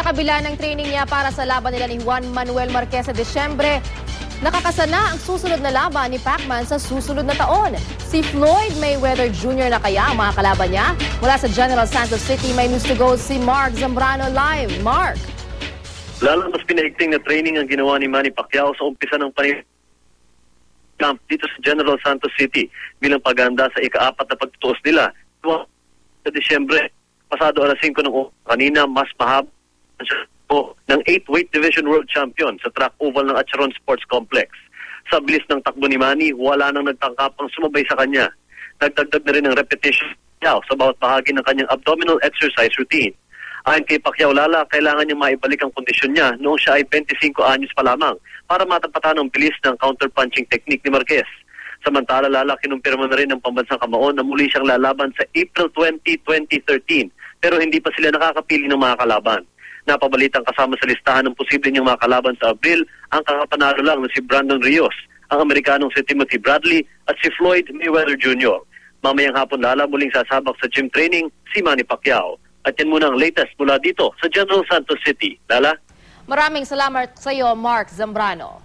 Sa kabila ng training niya para sa laban nila ni Juan Manuel Marquez sa Disyembre, nakakasana ang susunod na laban ni Pacman sa susunod na taon. Si Floyd Mayweather Jr. na kaya ang mga kalaban niya? Mula sa General Santos City, may news to go si Mark Zambrano live. Mark! Lalo mas pinahigting na training ang ginawa ni Manny Pacquiao sa umpisa ng camp dito sa General Santos City bilang paghahanda sa ika-4 na pagtutuos nila. Sa Disyembre, pasado alas 5 ng kanina, mas mahaba ng 8th weight division world champion sa track oval ng Acheron Sports Complex. Sa bilis ng takbo ni Manny, wala nang nagtangkapang sumabay sa kanya. Nagdagdag na rin ng repetition sa bawat bahagi ng kanyang abdominal exercise routine. Ayon kay Pacquiao, Lala, kailangan niyang maibalik ang kondisyon niya noong siya ay 25 anyos pa lamang para matapatan ang bilis ng counter-punching technique ni Marquez. Samantala, Lala, kinumpirma na rin ng pambansang kamaon na muli siyang lalaban sa April 20, 2013 pero hindi pa sila nakakapili ng mga kalaban. Napabalitang kasama sa listahan ng posible niyang mga kalaban sa Abril ang kakapanalo lang na si Brandon Rios, ang Amerikanong si Timothy Bradley at si Floyd Mayweather Jr. Mamayang hapon, Lala, muling sasabak sa gym training si Manny Pacquiao. At yan muna ang latest mula dito sa General Santos City. Lala? Maraming salamat sa iyo, Mark Zambrano.